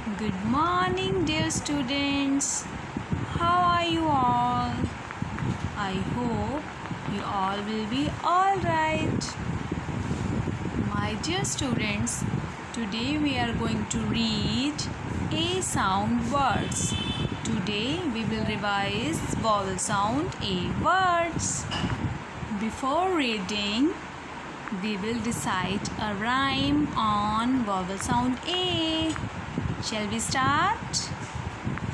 Good morning, dear students. How are you all? I hope you all will be all right. My dear students, today we are going to read A sound words. Today we will revise vowel sound A words. Before reading, we will recite a rhyme on vowel sound A. Shall we start?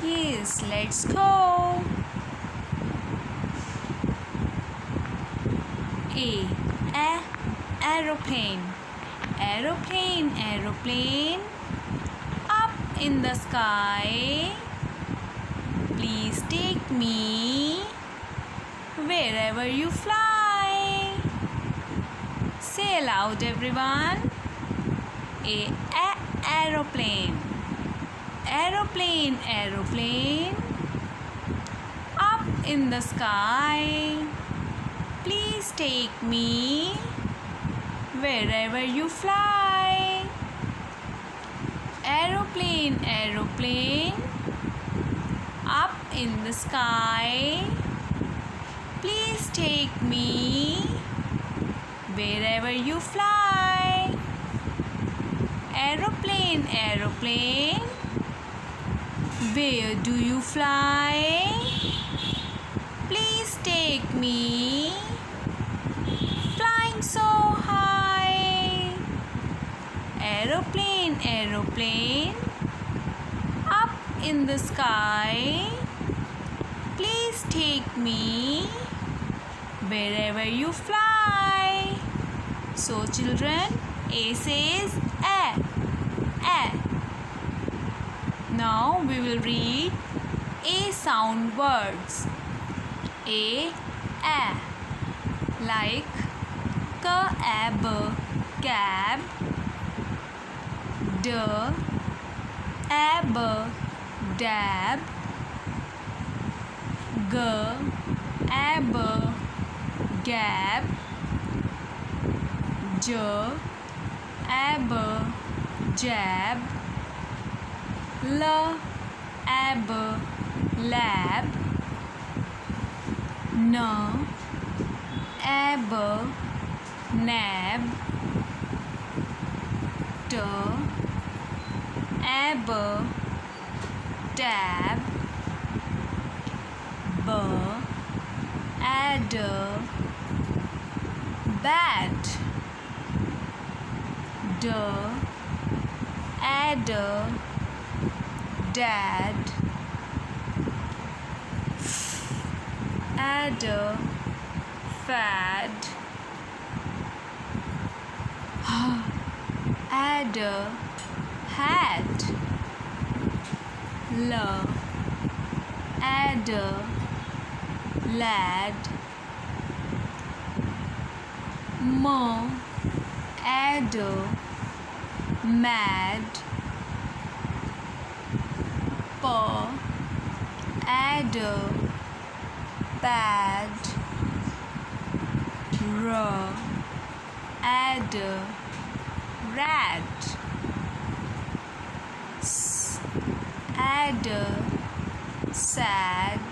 Yes, let's go. A aeroplane. Aeroplane, aeroplane. Up in the sky. Please take me wherever you fly. Say aloud, everyone. A aeroplane. Aeroplane, aeroplane. Up in the sky. Please take me wherever you fly. Aeroplane, aeroplane. Up in the sky. Please take me wherever you fly. Aeroplane, aeroplane. Where do you fly? Please take me flying so high. Aeroplane, aeroplane. Up in the sky. Please take me wherever you fly. So children, A says A. Now we will read A sound words. A like cab, cab. Ab, dab. Ab, gab. Ab, jab. Ab, lab. Ab, nab. Ab, tab. Ad, bat. Ad, dad. Add, fad. Add, hat. Add, lad. Add, mad. Add, bad. Add, rat. Add, sad.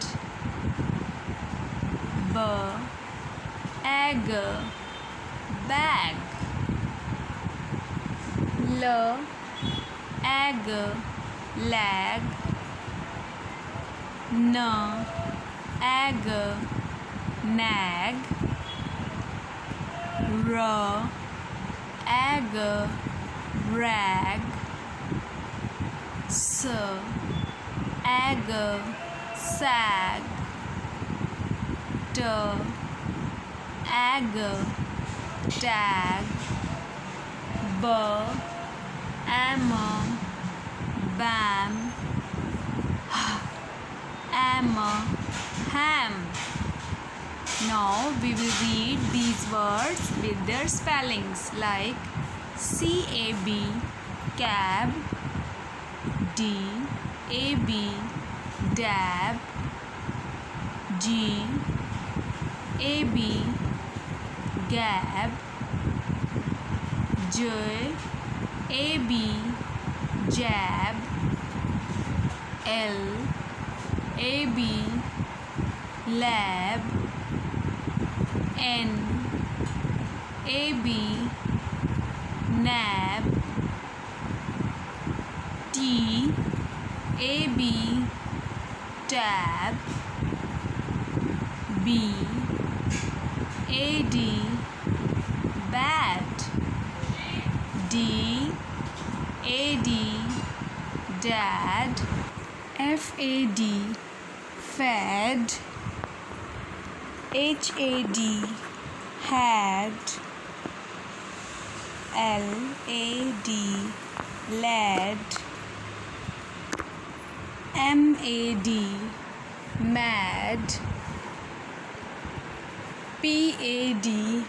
Egg, bag. Egg, lag. Egg, nag. Egg, rag. Egg, sag. Egg, tag. Bam. Ham. Now we will read these words with their spellings like CAB, cab. DAB, dab. GAB, gab. JAB, jab. L A B lab, N A B nab, T A B tab, B A D bat, D A D dad, F A D fed, H A D had, L A D led, M A D mad, P A D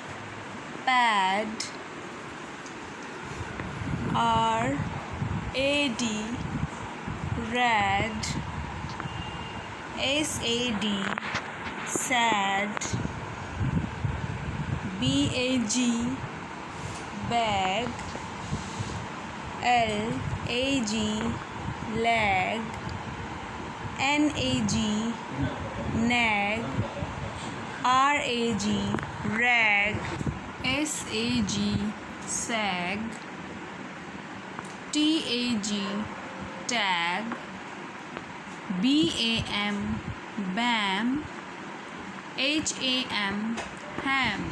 pad, R A D red, S A D sad, B A G bag, L A G leg, N A G nag, R A G rag, S A G sag, T A G tag, B A M bam, H A M ham.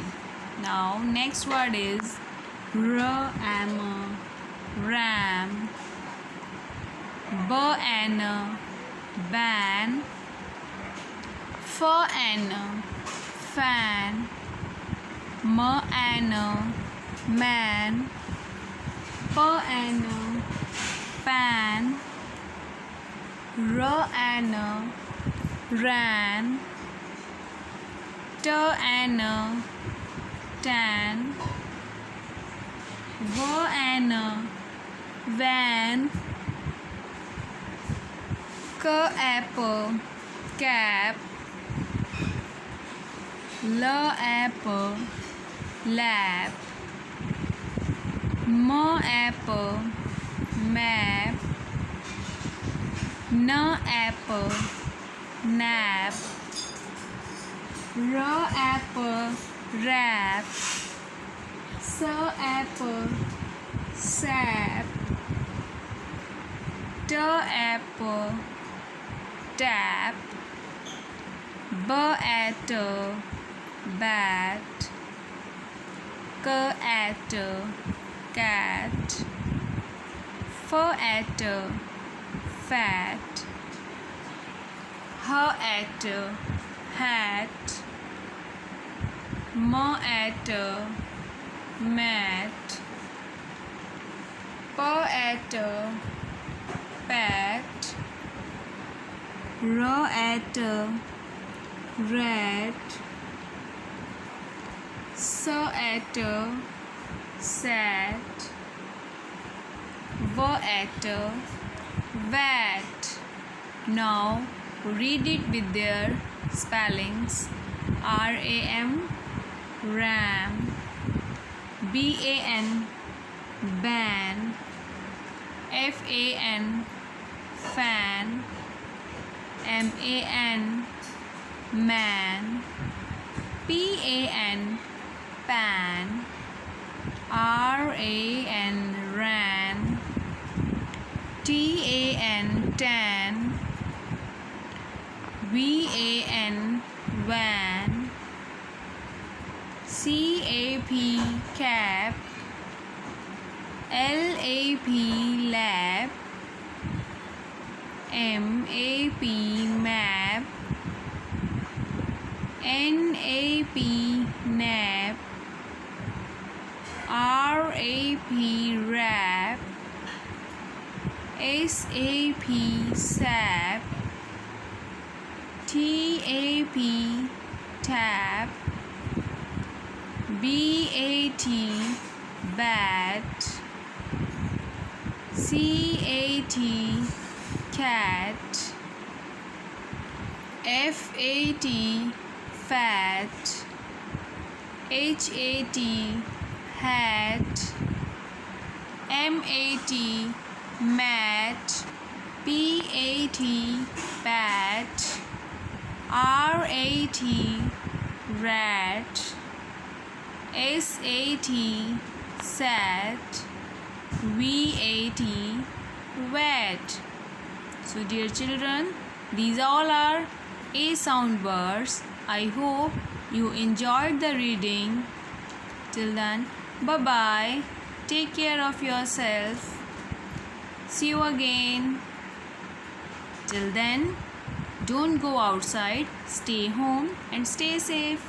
Now next word is ram, ram, ban, ban, fan, fan, man, pan, ran, tan, van, apple, cap, apple, lap, apple, map, apple, nap, apple, rap, apple, sap, apple, tap, bat, cat, fat, hat, mat, pat, rat, sat, vat. Now read it with their spellings. RAM, ram, BAN, ban, FAN, fan, MAN, man, PAN, pan, RAN, ran, TAN, tan, VAN, van, CAP, cap, LAP, lap, MAP, map, NAP, nap, RAP, rap, SAP, sap, TAP, tap, BAT, bat, CAT, cat, FAT, fat, HAT, hat, MAT, mat, PAT, pat, rat, rat, sat, sat, vat, vat. So dear children, these all are A sound words. I hope you enjoyed the reading. Till then, bye-bye. Take care of yourself. See you again. Till then, don't go outside. Stay home and stay safe.